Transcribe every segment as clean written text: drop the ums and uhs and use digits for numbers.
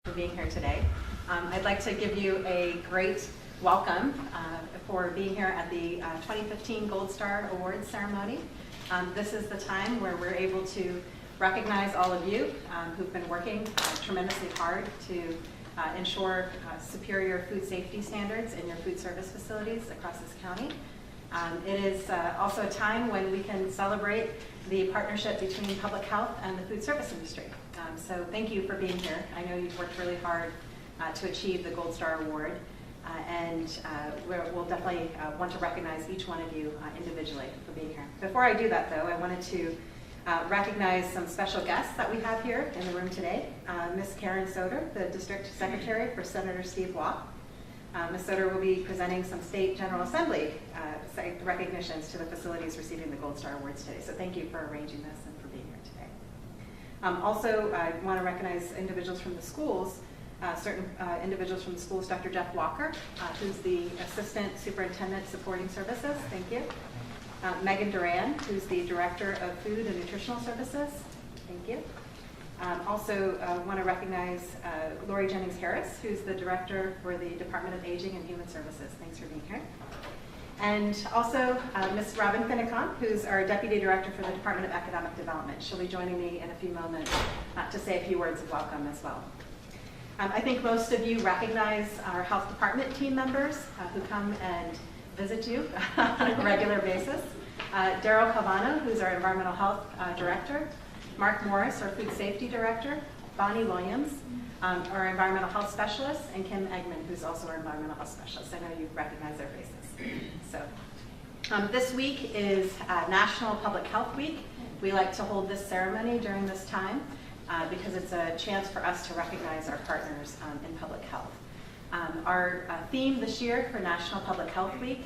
For being here today. I'd like to give you a great welcome for being here at the 2015 Gold Star Awards ceremony. This is the time where we're able to recognize all of you who've been working tremendously hard to ensure superior food safety standards in your food service facilities across this county. It is also a time when we can celebrate the partnership between public health and the food service industry. So thank you for being here. I know you've worked really hard to achieve the Gold Star Award, and we'll definitely want to recognize each one of you individually for being here. Before I do that, though, I wanted to recognize some special guests that we have here in the room today. Ms. Karen Soder, the District Secretary for Senator Steve Waugh. Ms. Soder will be presenting some State General Assembly recognitions to the facilities receiving the Gold Star Awards today. So thank you for arranging this and for being here today. Also, I want to recognize individuals from the schools, certain individuals from the schools, Dr. Jeff Walker, who's the Assistant Superintendent Supporting Services. Thank you. Megan Duran, who's the Director of Food and Nutritional Services. Thank you. Also want to recognize Lori Jennings-Harris, who's the Director for the Department of Aging and Human Services. Thanks for being here. And also Ms. Robin Finicon, who's our Deputy Director for the Department of Economic Development. She'll be joining me in a few moments to say a few words of welcome as well. I think most of you recognize our health department team members who come and visit you on a regular basis. Daryl Cavano, who's our Environmental Health Director. Mark Morris, our Food Safety Director. Bonnie Williams, our Environmental Health Specialist. And Kim Eggman, who's also our Environmental Health Specialist. I know you recognize their faces. So, this week is National Public Health Week. We like to hold this ceremony during this time because it's a chance for us to recognize our partners in public health. Our theme this year for National Public Health Week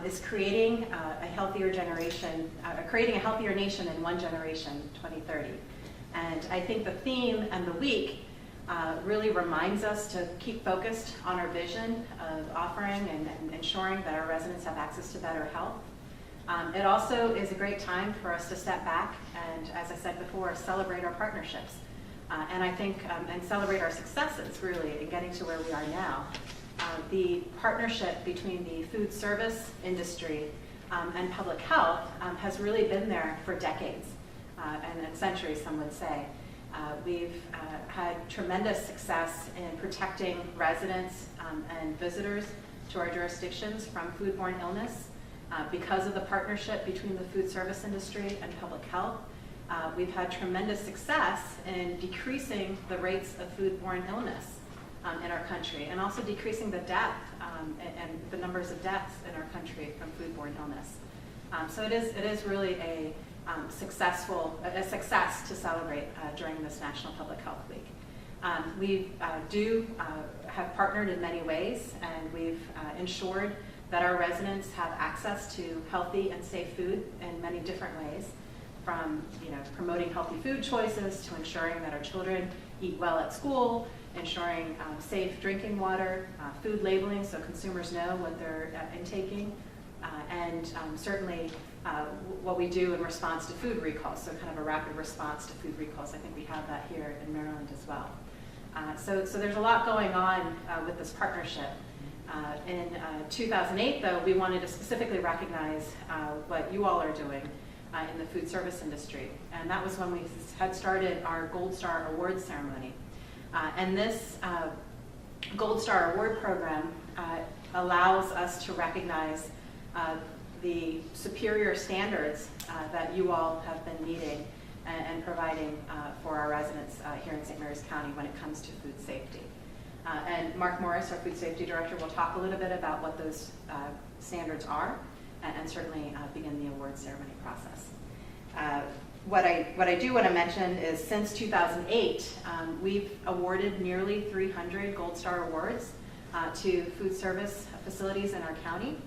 is creating a healthier generation, creating a healthier nation in one generation, 2030. And I think the theme and the week really reminds us to keep focused on our vision of offering and ensuring that our residents have access to better health. It also is a great time for us to step back and, as I said before, celebrate our partnerships. And I think, and celebrate our successes, really, in getting to where we are now. The partnership between the food service industry and public health has really been there for decades, and centuries, some would say. We've had tremendous success in protecting residents and visitors to our jurisdictions from foodborne illness. Because of the partnership between the food service industry and public health, we've had tremendous success in decreasing the rates of foodborne illness in our country, and also decreasing the death and the numbers of deaths in our country from foodborne illness. So it is really a success to celebrate during this National Public Health Week. We have partnered in many ways, and we've ensured that our residents have access to healthy and safe food in many different ways, from promoting healthy food choices to ensuring that our children eat well at school, ensuring safe drinking water, food labeling so consumers know what they're intaking, and certainly what we do in response to food recalls, so kind of a rapid response to food recalls. I think we have that here in Maryland as well. So there's a lot going on with this partnership. In 2008, though, we wanted to specifically recognize what you all are doing in the food service industry. And that was when we had started our Gold Star Awards ceremony. And this Gold Star Award program allows us to recognize the superior standards that you all have been meeting and providing for our residents here in St. Mary's County when it comes to food safety. And Mark Morris, our Food Safety Director, will talk a little bit about what those standards are and certainly begin the award ceremony process. What I do want to mention is since 2008, we've awarded nearly 300 Gold Star Awards to food service facilities in our county.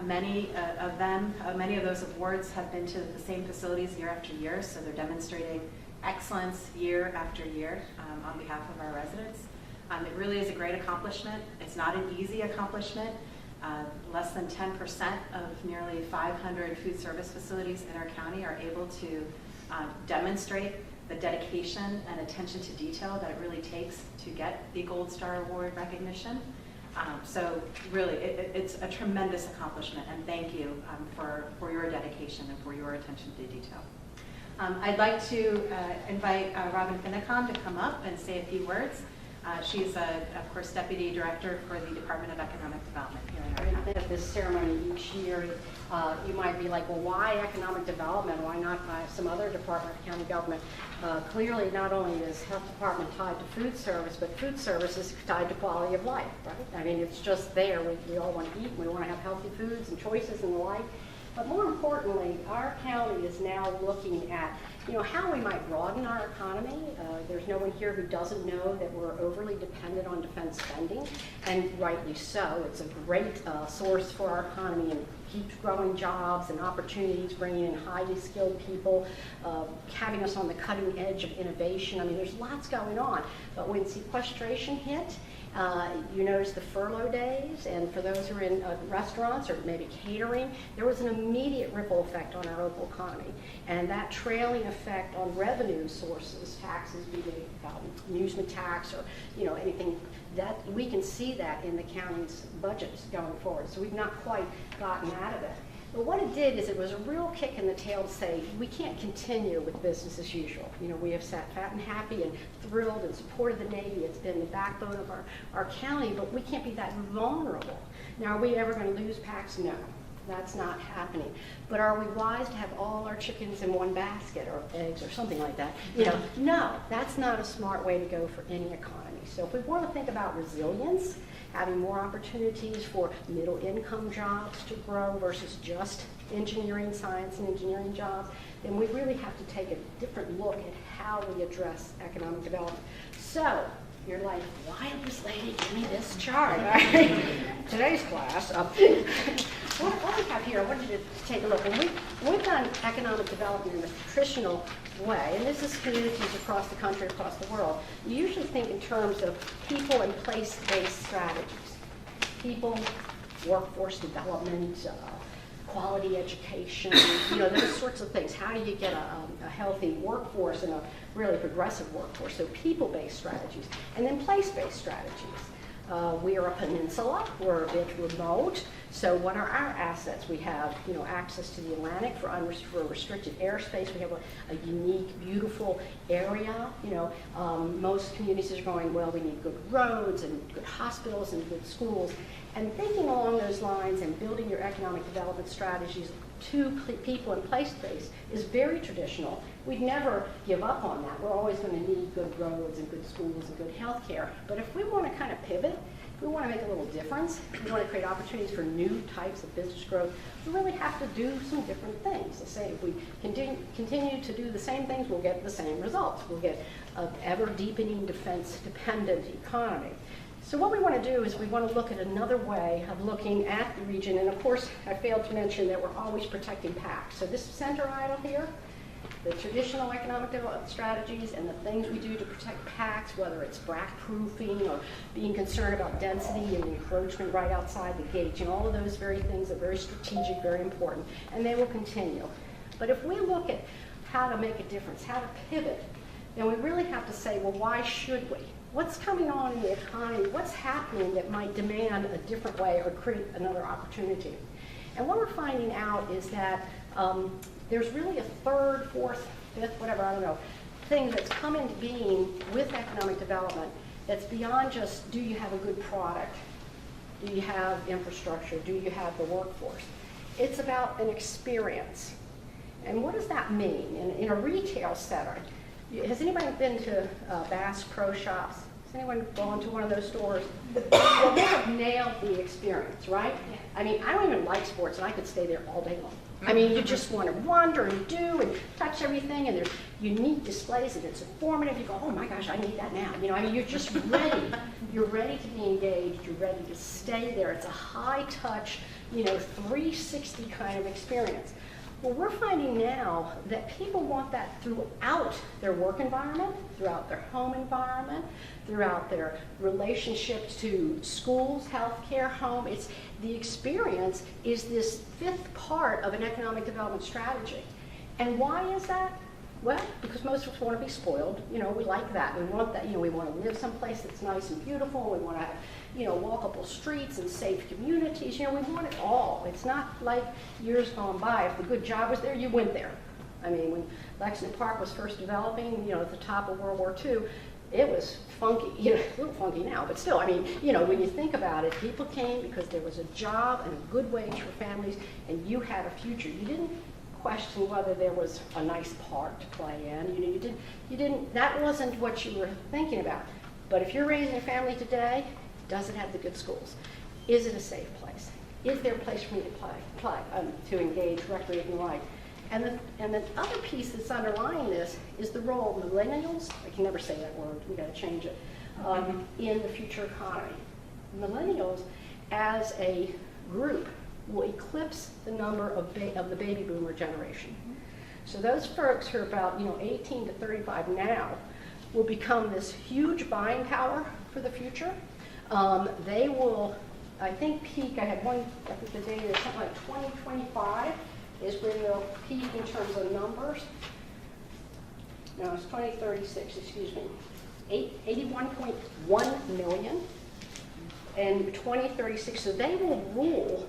Many of those awards have been to the same facilities year after year, so they're demonstrating excellence year after year on behalf of our residents. It really is a great accomplishment. It's not an easy accomplishment. Less than 10% of nearly 500 food service facilities in our county are able to demonstrate the dedication and attention to detail that it really takes to get the Gold Star Award recognition. So really, it's a tremendous accomplishment, and thank you for your dedication and for your attention to detail. I'd like to invite Robin Finicom to come up and say a few words. She's, of course, Deputy Director for the Department of Economic Development here in our county. At this ceremony each year, you might be like, well, why economic development? Why not some other department of county government? Clearly, not only is health department tied to food service, but food service is tied to quality of life, right? I mean, it's just there. We all want to eat. We want to have healthy foods and choices and the like. But more importantly, our county is now looking at, how we might broaden our economy. There's no one here who doesn't know that we're overly dependent on defense spending, and rightly so. It's a great source for our economy and keeps growing jobs and opportunities, bringing in highly skilled people, having us on the cutting edge of innovation. I mean, there's lots going on. But when sequestration hit, you notice the furlough days, and for those who are in restaurants or maybe catering, there was an immediate ripple effect on our local economy. And that trailing effect on revenue sources, taxes, be they amusement tax or anything, that we can see that in the county's budgets going forward. So we've not quite gotten out of it. But what it did is it was a real kick in the tail to say, we can't continue with business as usual. We have sat fat and happy and thrilled and supported the Navy. It's been the backbone of our county, but we can't be that vulnerable. Now, are we ever going to lose PACs? No, that's not happening. But are we wise to have all our chickens in one basket or eggs or something like that? No, that's not a smart way to go for any economy. So if we want to think about resilience, having more opportunities for middle-income jobs to grow versus just engineering, science and engineering jobs, then we really have to take a different look at how we address economic development. So you're like, why did this lady give me this chart? Today's class, what we have here, I wanted you to take a look. And we've done economic development in a traditional way, and this is communities across the country, across the world. You usually think in terms of people and place-based strategies. People, workforce development, quality education, those sorts of things. How do you get a healthy workforce and a really progressive workforce? So people-based strategies, and then place-based strategies. We are a peninsula, we're a bit remote, so what are our assets? We have, access to the Atlantic for restricted airspace. We have a unique, beautiful area. Most communities are going, well, we need good roads and good hospitals and good schools. And thinking along those lines and building your economic development strategies to people and place-based is very traditional. We'd never give up on that. We're always going to need good roads and good schools and good health care. But if we want to kind of pivot, if we want to make a little difference, if we want to create opportunities for new types of business growth, we really have to do some different things. To say if we continue to do the same things, we'll get the same results. We'll get an ever-deepening defense-dependent economy. So what we want to do is we want to look at another way of looking at the region. And of course, I failed to mention that we're always protecting PACs. So this center idol here, the traditional economic development strategies and the things we do to protect PACs, whether it's BRAC proofing or being concerned about density and encroachment right outside the gate, all of those very things are very strategic, very important, and they will continue. But if we look at how to make a difference, how to pivot, then we really have to say, well, why should we? What's coming on in the economy? What's happening that might demand a different way or create another opportunity? And what we're finding out is that there's really a third, fourth, fifth, whatever, I don't know, thing that's come into being with economic development that's beyond just, do you have a good product? Do you have infrastructure? Do you have the workforce? It's about an experience. And what does that mean? In a retail setting, has anybody been to Bass Pro Shops? Has anyone gone to one of those stores? Well, they have nailed the experience, right? Yeah. I mean, I don't even like sports, and I could stay there all day long. I mean, you just want to wander and do and touch everything, and there's unique displays, and it's informative. You go, oh my gosh, I need that now. I mean, you're just ready. You're ready to be engaged. You're ready to stay there. It's a high-touch, 360 kind of experience. Well, we're finding now that people want that throughout their work environment, throughout their home environment, throughout their relationships to schools, healthcare, home. It's the experience is this fifth part of an economic development strategy. And why is that? Well, because most of us want to be spoiled, we like that. We want that, we want to live someplace that's nice and beautiful. We want to have, walkable streets and safe communities. We want it all. It's not like years gone by. If the good job was there, you went there. I mean, when Lexington Park was first developing, at the top of World War II, it was funky, a little funky now, but still, I mean, when you think about it, people came because there was a job and a good wage for families, and you had a future. You didn't question whether there was a nice park to play in. You didn't, that wasn't what you were thinking about. But if you're raising a family today, does it have the good schools? Is it a safe place? Is there a place for me to to engage, recreate, and the like? And the other piece that's underlying this is the role of millennials, I can never say that word, we gotta change it, in the future economy. Millennials, as a group, will eclipse the number of the baby boomer generation. So those folks who are about 18 to 35 now will become this huge buying power for the future. They will, I think, peak, I think the data is something like 2025 is when they'll peak in terms of numbers. No, it's 2036, excuse me. 81.1 million and 2036, so they will rule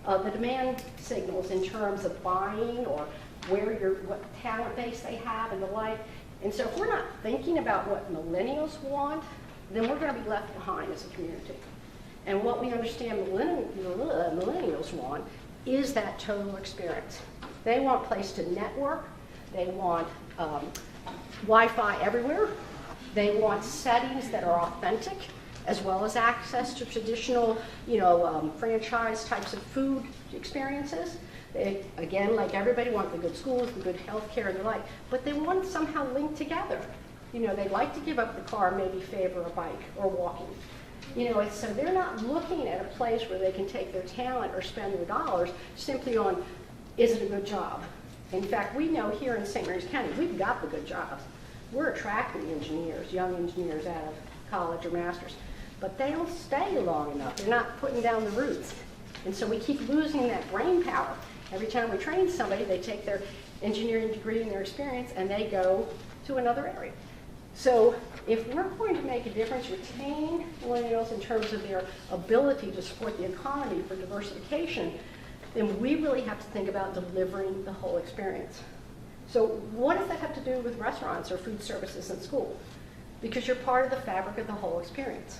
the demand signals in terms of buying or what talent base they have and the like. And so if we're not thinking about what millennials want, then we're going to be left behind as a community. And what we understand millennials want is that total experience. They want a place to network. They want Wi-Fi everywhere. They want settings that are authentic, as well as access to traditional, franchise types of food experiences. They, again, like everybody, want the good schools, the good health care, and the like, but they want it somehow linked together. They'd like to give up the car, maybe favor a bike or walking. So they're not looking at a place where they can take their talent or spend their dollars simply on, is it a good job? In fact, we know here in St. Mary's County, we've got the good jobs. We're attracting engineers, young engineers out of college or master's, but they don't stay long enough. They're not putting down the roots. And so we keep losing that brain power. Every time we train somebody, they take their engineering degree and their experience and they go to another area. So if we're going to make a difference, retain millennials in terms of their ability to support the economy for diversification, then we really have to think about delivering the whole experience. So what does that have to do with restaurants or food services in school? Because you're part of the fabric of the whole experience.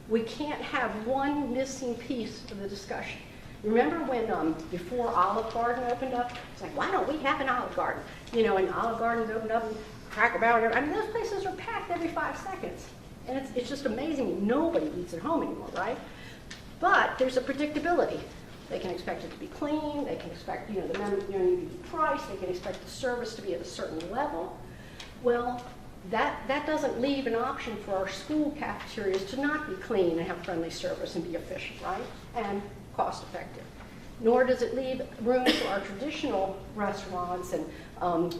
We can't have one missing piece of the discussion. Remember when, before Olive Garden opened up, it's like, why don't we have an Olive Garden? And Olive Garden's opened up and Cracker Barrel, I mean, those places are packed every 5 seconds. And it's just amazing. Nobody eats at home anymore, right? But there's a predictability. They can expect it to be clean. They can expect, the menu to be priced. They can expect the service to be at a certain level. Well, that doesn't leave an option for our school cafeterias to not be clean and have friendly service and be efficient, right? And cost effective. Nor does it leave room for our traditional restaurants and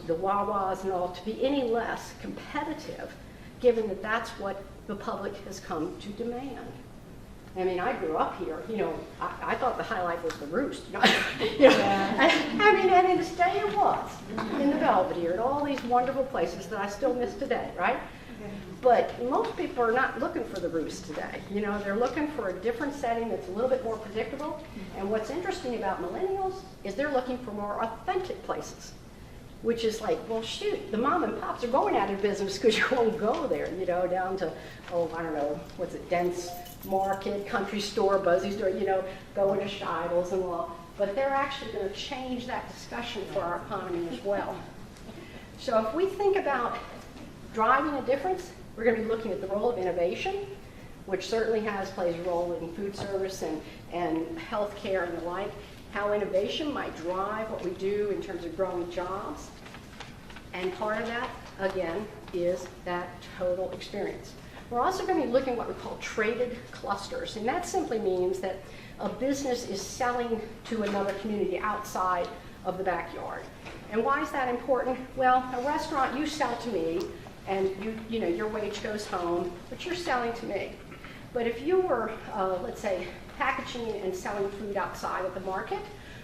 the Wawas and all to be any less competitive, given that that's what the public has come to demand. I mean, I grew up here, I thought the highlight was the Roost, Yeah. and in this day it was, in the Belvedere, and all these wonderful places that I still miss today, right? But most people are not looking for the Roost today. They're looking for a different setting that's a little bit more predictable. And what's interesting about millennials is they're looking for more authentic places, which is like, well, shoot, the mom and pops are going out of business because you won't go there, down to, Dense Market, Country Store, Buzzy Store, going to Scheibel's and all. But they're actually going to change that discussion for our economy as well. So if we think about driving a difference, we're going to be looking at the role of innovation, which certainly plays a role in food service and healthcare and the like, how innovation might drive what we do in terms of growing jobs. And part of that, again, is that total experience. We're also going to be looking at what we call traded clusters, and that simply means that a business is selling to another community outside of the backyard. And why is that important? Well, a restaurant, you sell to me, and your wage goes home, but you're selling to me. But if you were, let's say, packaging and selling food outside at the market,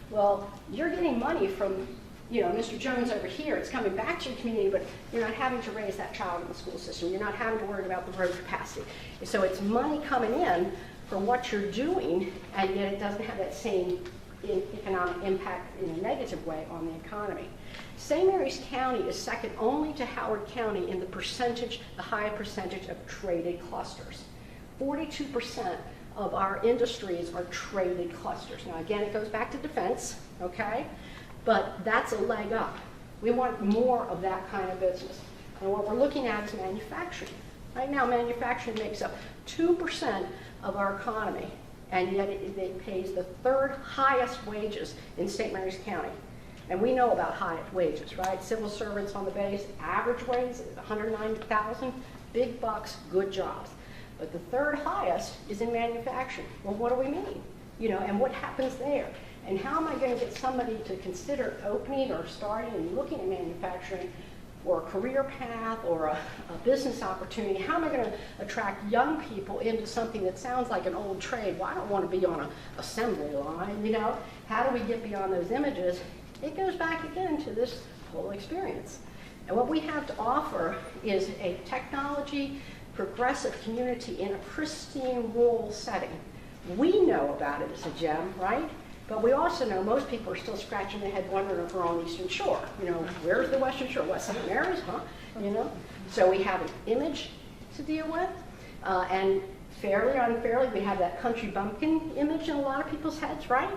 well, you're getting money from you know, Mr. Jones over here, it's coming back to your community, but you're not having to raise that child in the school system. You're not having to worry about the road capacity. So it's money coming in for what you're doing, and yet it doesn't have that same economic impact in a negative way on the economy. St. Mary's County is second only to Howard County in the percentage, the high percentage of traded clusters. 42% of our industries are traded clusters. Now again, it goes back to defense, okay? But that's a leg up. We want more of that kind of business. And what we're looking at is manufacturing. Right now, manufacturing makes up 2% of our economy, and yet it pays the third highest wages in St. Mary's County. And we know about high wages, right? Civil servants on the base, average wage is $190,000, big bucks, good jobs. But the third highest is in manufacturing. Well, what do we mean? You know, and what happens there? And how am I going to get somebody to consider opening or starting and looking at manufacturing for a career path or a business opportunity? How am I going to attract young people into something that sounds like an old trade? Well, I don't want to be on an assembly line, you know? How do we get beyond those images? It goes back again to this whole experience. And what we have to offer is a technology progressive community in a pristine rural setting. We know about it as a gem, right? But we also know most people are still scratching their head wondering if we're on the Eastern Shore. You know, where's the Western Shore? What, St. Mary's, huh? You know? So we have an image to deal with, and fairly or unfairly, we have that country bumpkin image in a lot of people's heads, right?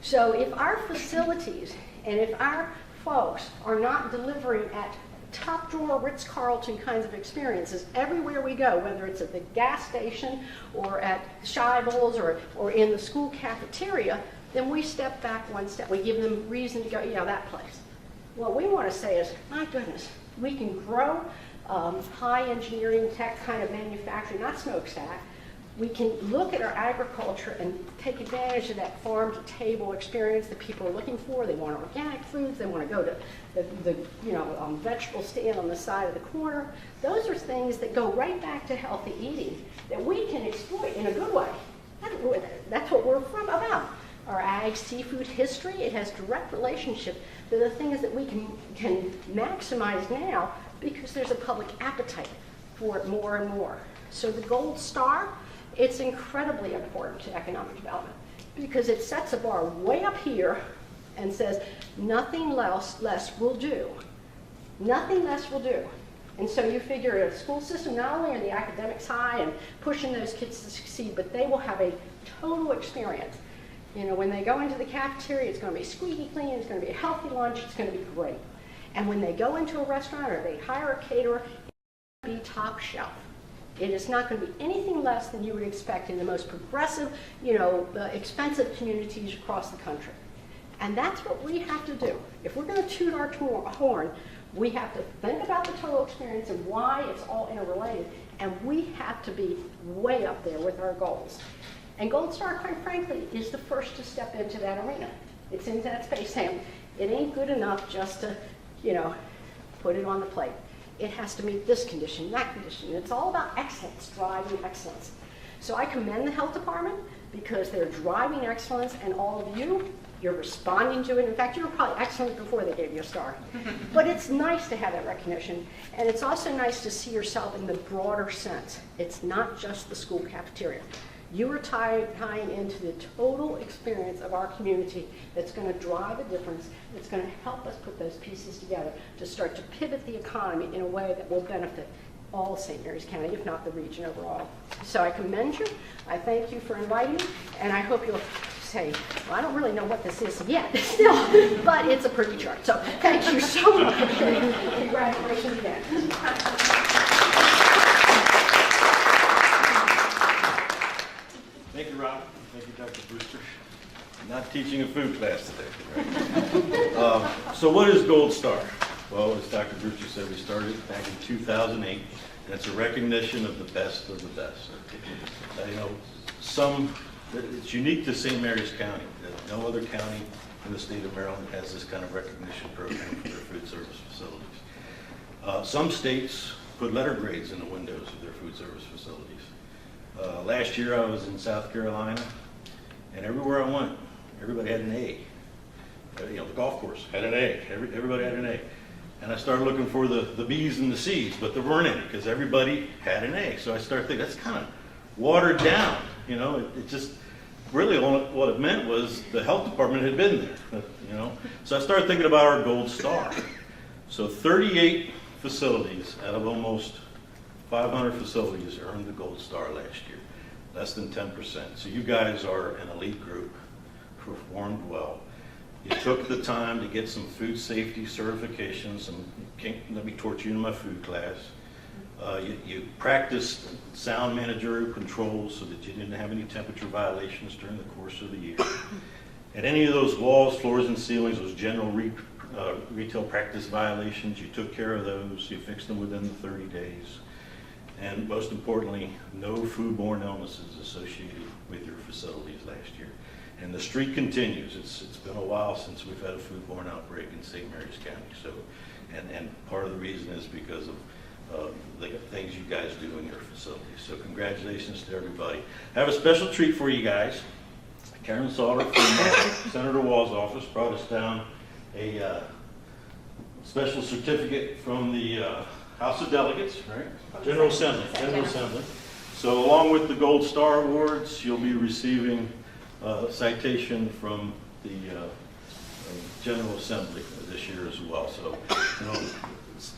So if our facilities and if our folks are not delivering at top drawer Ritz-Carlton kinds of experiences everywhere we go, whether it's at the gas station or at Scheibel's or in the school cafeteria, then we step back one step. We give them reason to go, yeah, that place. What we want to say is, my goodness, we can grow high engineering tech kind of manufacturing, not smokestack. We can look at our agriculture and take advantage of that farm-to-table experience that people are looking for. They want organic foods. They want to go to the vegetable stand on the side of the corner. Those are things that go right back to healthy eating that we can exploit in a good way. That's what we're about. Our ag seafood history, it has direct relationship to the things that we can maximize now because there's a public appetite for it more and more. So the Gold Star, it's incredibly important to economic development because it sets a bar way up here and says nothing less will do. Nothing less will do. And so you figure a school system, not only are the academics high and pushing those kids to succeed, but they will have a total experience. You know, when they go into the cafeteria, it's going to be squeaky clean, it's going to be a healthy lunch, it's going to be great. And when they go into a restaurant or they hire a caterer, it's going to be top shelf. It is not going to be anything less than you would expect in the most progressive, expensive communities across the country. And that's what we have to do. If we're going to toot our horn, we have to think about the total experience and why it's all interrelated, and we have to be way up there with our goals. And Gold Star, quite frankly, is the first to step into that arena. It's into that space saying, it ain't good enough just to, put it on the plate. It has to meet this condition, that condition. It's all about excellence, driving excellence. So I commend the health department because they're driving excellence, and all of you, you're responding to it. In fact, you were probably excellent before they gave you a star. But it's nice to have that recognition, and it's also nice to see yourself in the broader sense. It's not just the school cafeteria. You are tying into the total experience of our community that's going to drive a difference, that's going to help us put those pieces together to start to pivot the economy in a way that will benefit all St. Mary's County, if not the region overall. So I commend you. I thank you for inviting me, and I hope you'll say, well, I don't really know what this is yet, still, but it's a pretty chart. So thank you so much. Congratulations again. Thank you, Rob. Thank you, Dr. Brewster. I'm not teaching a food class today. Right? So what is Gold Star? Well, as Dr. Brewster said, we started back in 2008, and it's a recognition of the best of the best. It's unique to St. Mary's County. No other county in the state of Maryland has this kind of recognition program for their food service facilities. Some states put letter grades in the windows of their food service facilities. Last year I was in South Carolina, and everywhere I went, everybody had an A The golf course had an A. Everybody had an A. And I started looking for the B's and the C's, but there weren't any because everybody had an A. So I started thinking, that's kind of watered down. It just really what it meant was the health department had been there. So I started thinking about our gold star. So 38 facilities out of almost 500 facilities earned the gold star last year. Less than 10%. So you guys are an elite group, performed well. You took the time to get some food safety certifications, and you can't let me torture you in my food class. You practiced sound managerial controls so that you didn't have any temperature violations during the course of the year. At any of those walls, floors, and ceilings, those general retail practice violations, you took care of those. You fixed them within the 30 days. And most importantly, no foodborne illnesses associated with your facilities last year. And the streak continues. It's been a while since we've had a foodborne outbreak in St. Mary's County. So, and part of the reason is because of the things you guys do in your facilities. So congratulations to everybody. I have a special treat for you guys. Karen Sauter from Senator Wall's office brought us down a special certificate from the House of Delegates, right? General Assembly. So along with the Gold Star Awards, you'll be receiving a citation from the General Assembly this year as well. So,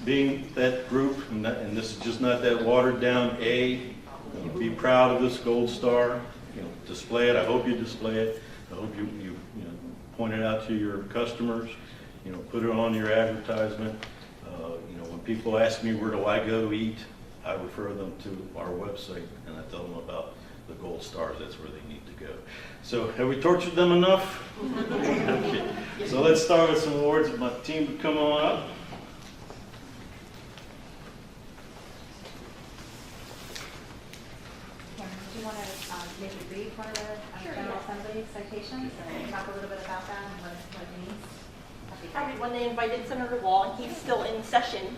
being that group, and this is just not that watered down A, be proud of this Gold Star. Display it. I hope you display it. I hope you point it out to your customers. Put it on your advertisement. When people ask me where do I go to eat, I refer them to our website and I tell them about the gold stars. That's where they need to go. So have we tortured them enough? Okay. So let's start with some awards. My team would come on up. Karen, do you want to maybe read one of the General Assembly citations and talk a little bit about that and what it means? When they invited Senator Wall, and he's still in session.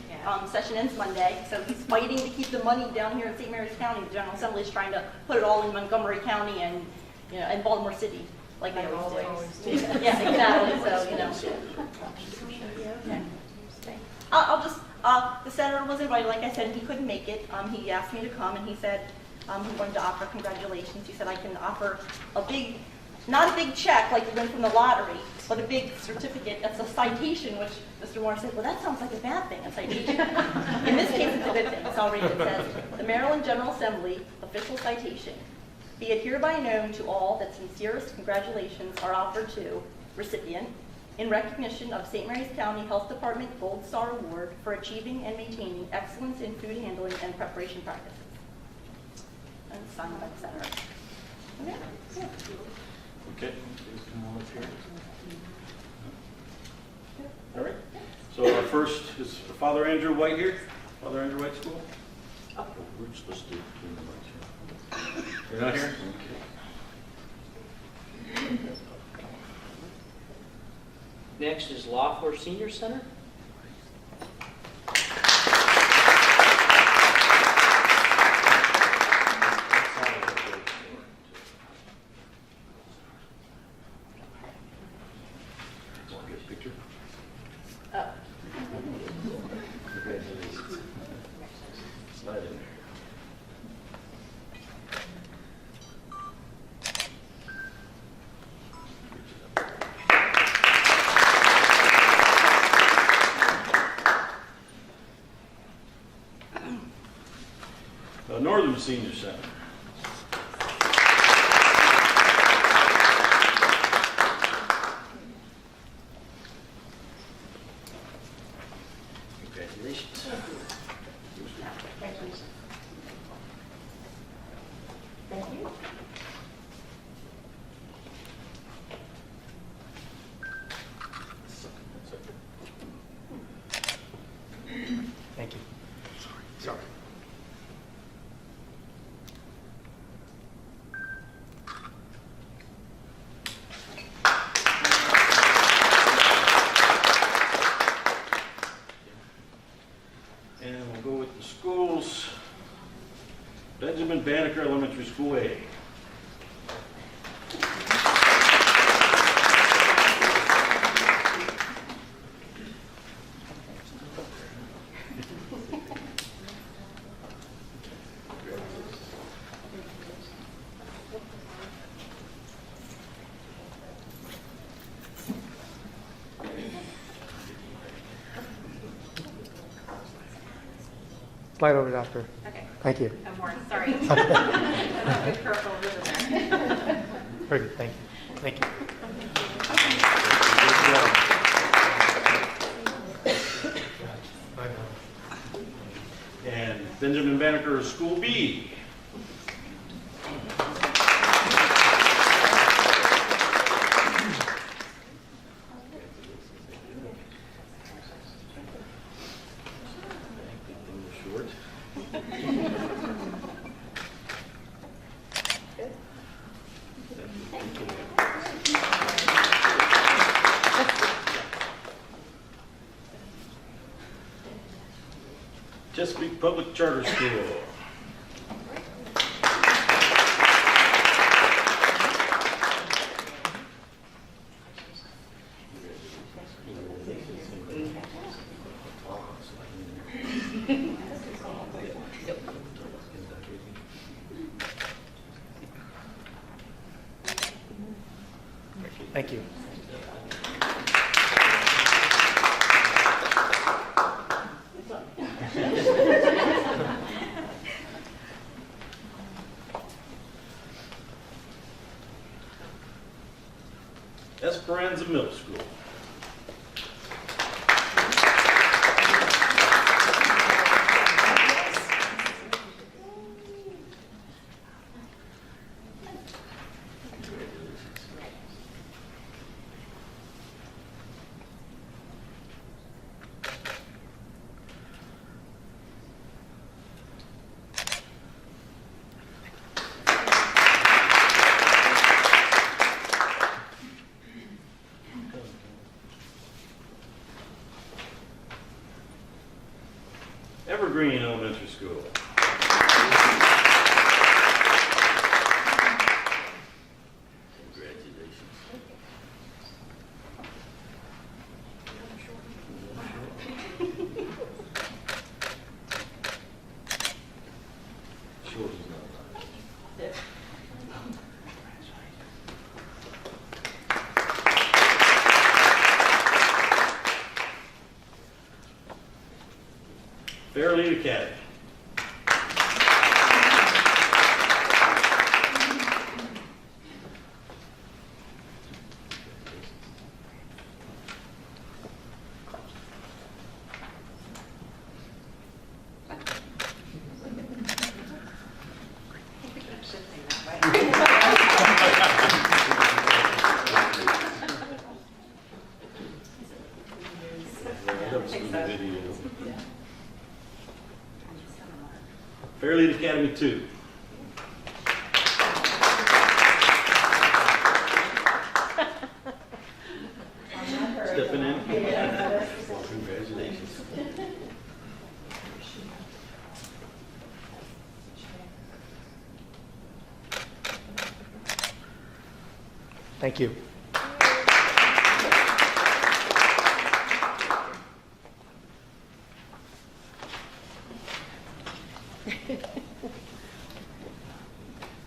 Session ends Monday, so he's fighting to keep the money down here in St. Mary's County. The General Assembly is trying to put it all in Montgomery County and and Baltimore City, like they always do. Yeah, exactly. So I'll just the senator was invited, like I said, and he couldn't make it. He asked me to come, and he said he wanted to offer congratulations. He said I can offer a big. Not a big check like you win from the lottery, but a big certificate. That's a citation, which Mr. Moore said, well, that sounds like a bad thing, a citation. In this case, it's a good thing. It's already, it says, the Maryland General Assembly official citation. Be it hereby known to all that sincerest congratulations are offered to recipient in recognition of St. Mary's County Health Department Gold Star Award for achieving and maintaining excellence in food handling and preparation practices. And signed by the senator. Okay. Yeah. Okay, please come on up here. All right. So our first is Father Andrew White here. Father Andrew White School. Oh, we're supposed to do the mics here. You're not here? Okay. Next is Loeffler Senior Center. Northern Senior Center. Congratulations. Thank you. Thank you. Sorry. And we'll go with the schools. Benjamin Banneker Elementary School A. Slide over after. Okay. Thank you. And more, sorry. Good purple ribbon there. Very good. Thank you. Thank you. And Benjamin Banneker, School B. Short. Chesapeake Public Charter School. Thank you. Esperanza Middle School. Evergreen Elementary School. Congratulations. Short is not allowed. Fairlead Academy. Fairlead Academy 2. Stepping in. Congratulations. Thank you.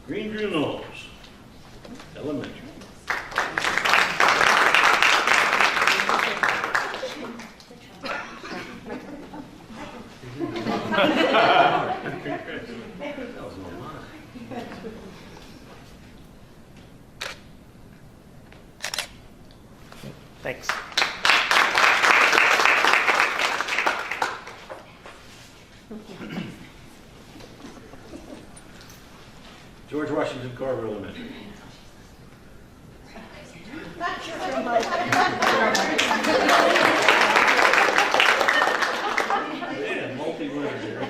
Greenview Knolls Elementary. That was no lie. Thanks. George Washington Carver Elementary. Man, multi-winners here.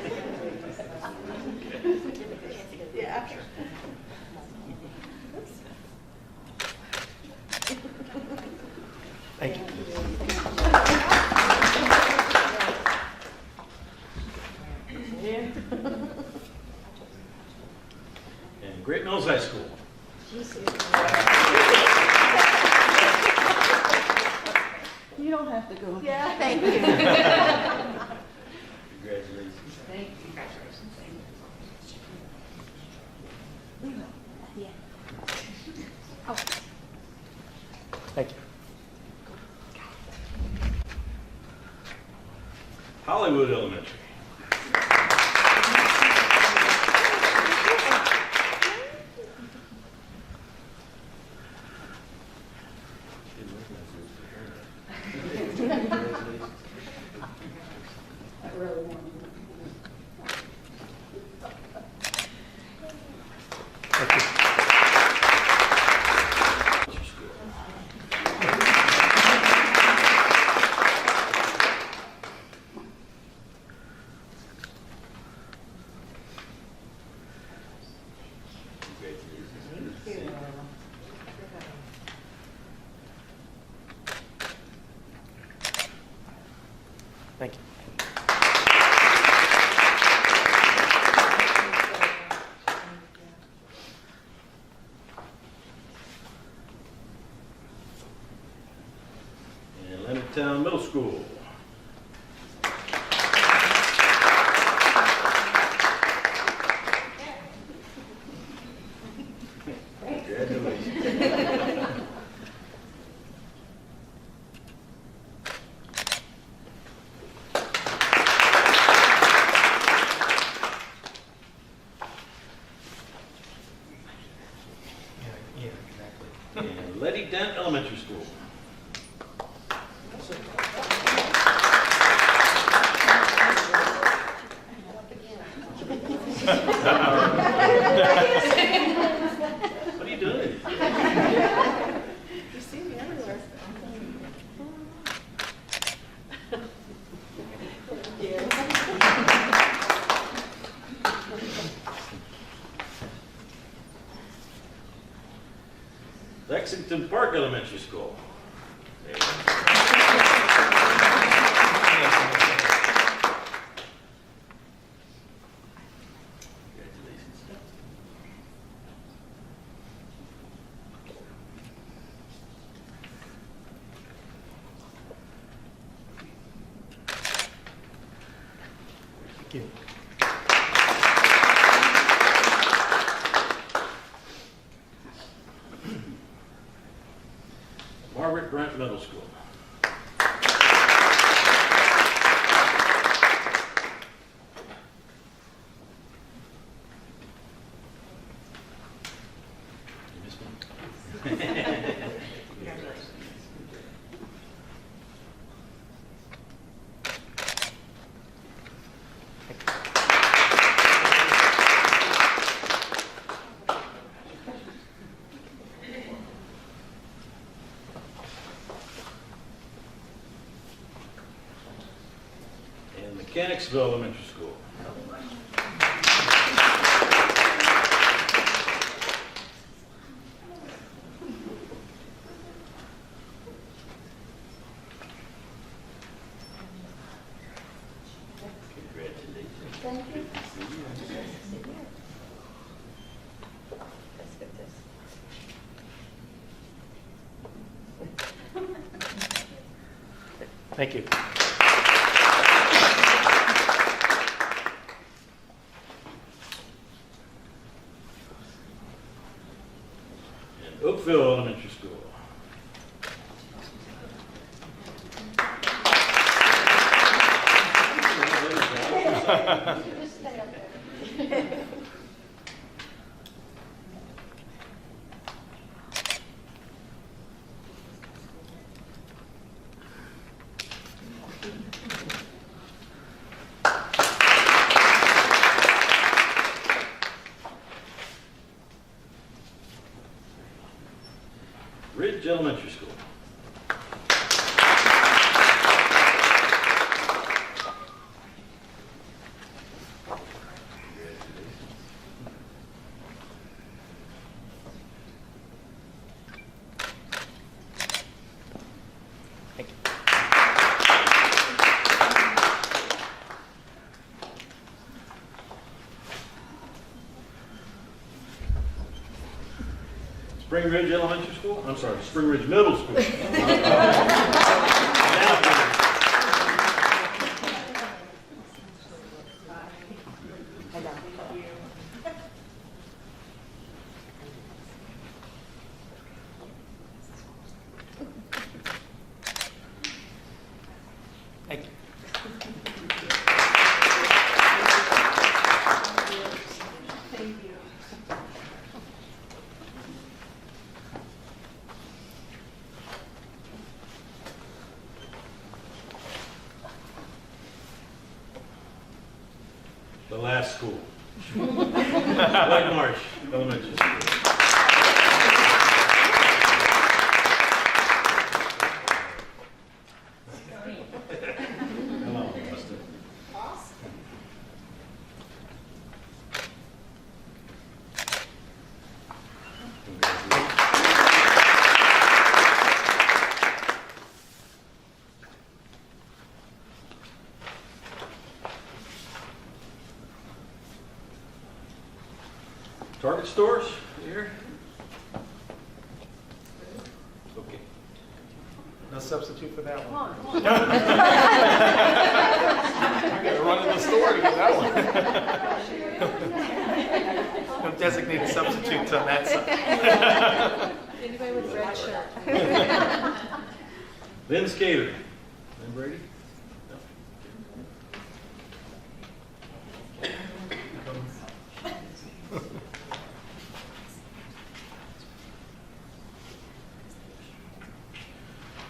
Yeah. Thank you. And Great Mills High School. You don't have to go. Yeah, thank you. Congratulations. Thank you. Congratulations. Thank you. Hollywood Elementary. School. Congratulations. Yeah, exactly. And Letty Dent Elementary School. What are you doing? You see me everywhere. Lexington Park Elementary School. There you go. Congratulations. Thank you. Margaret Grant Middle School. You missed me? And Mechanicsville Elementary School. Congratulations. Thank you. Thank you. And Oakville Elementary School. Just stay up there. Ridge Elementary School. Thank you. Spring Ridge Elementary School? I'm sorry, Spring Ridge Middle School. Thank you. The last school. White Marsh Elementary School. Hello, Buster. Target stores here. Okay. No substitute for that Come one. on, come on. I gotta run to the store to get that one. No designated substitutes on that side. Anybody with red shirt? Lynn's Catering. Lynn Brady? No.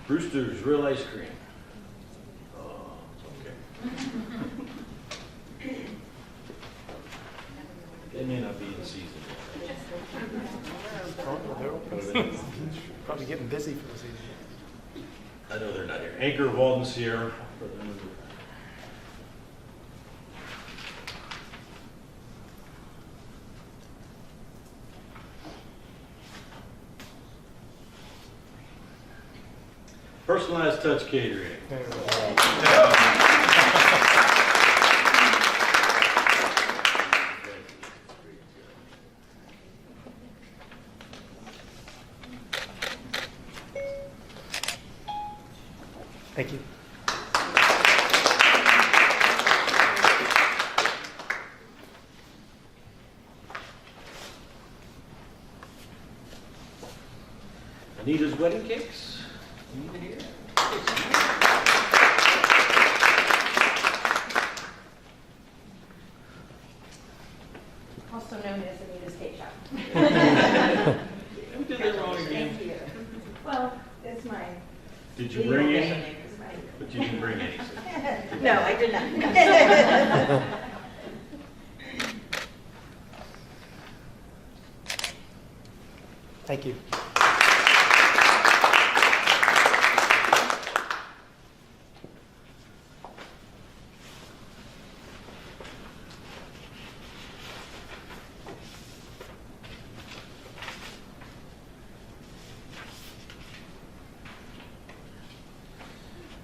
Brewster's Real Ice Cream. Oh, it's okay. They may not be in season yet. Probably getting busy for the season. I know they're not here. Anchor of Walden Sierra. Personalized Touch Catering. Thank you. Anita's Wedding Cakes. Anita here? Also known as Anita's Cake Shop. We did that wrong again. Thank you. Well, it's mine. Did you bring any? But you didn't bring any. so. No, I did not. Thank you.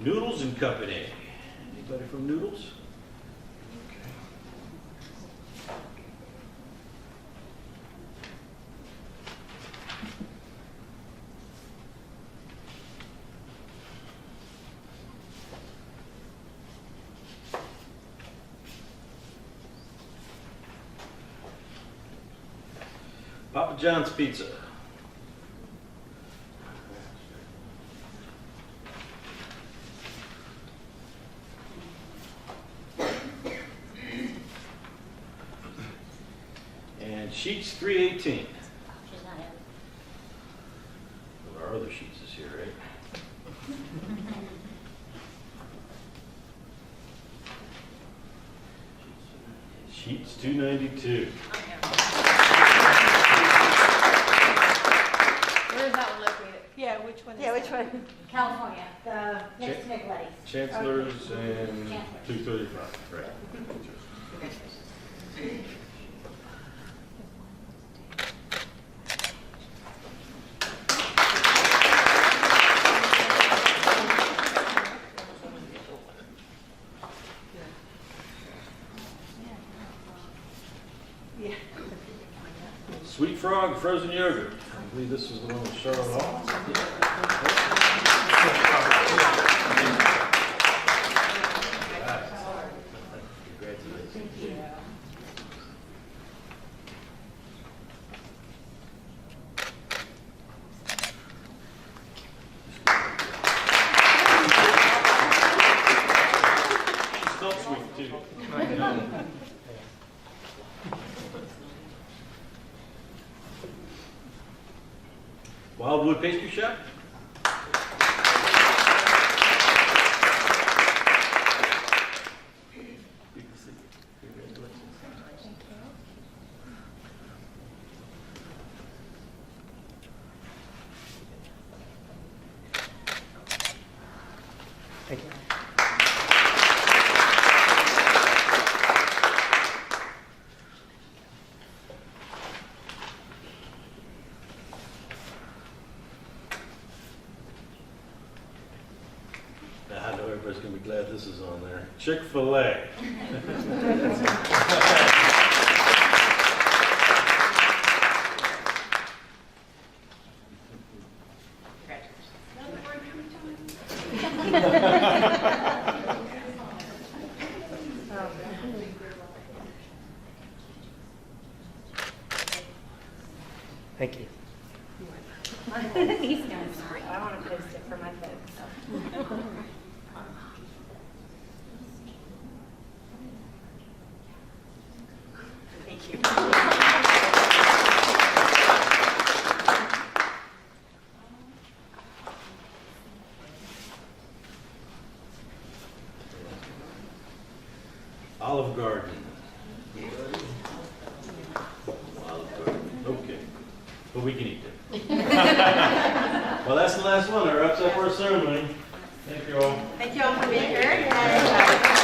Noodles and Company. Anybody from Noodles? Okay. Papa John's Pizza. And Sheets 318. Well, our other Sheets is here, right? Sheets 292. Where is that one located? Yeah, which one is Yeah, which that? one? California, The next to Nicoletti's. Chancellors and 235, right. Yeah. Sweet Frog Frozen Yogurt. I believe this is the one with Charlotte Hall. Congratulations. She spelled sweet too. Wildwood Pastry Shop? Thank you. I know everybody's gonna be glad this is on there. Chick-fil-A. Thank you. These guys, I want to post it for my folks. Thank you. Olive Garden. Olive Garden, okay. But we can eat it. Well, that's the last one. That wraps up our ceremony. Thank you all. Thank you all for being here. And,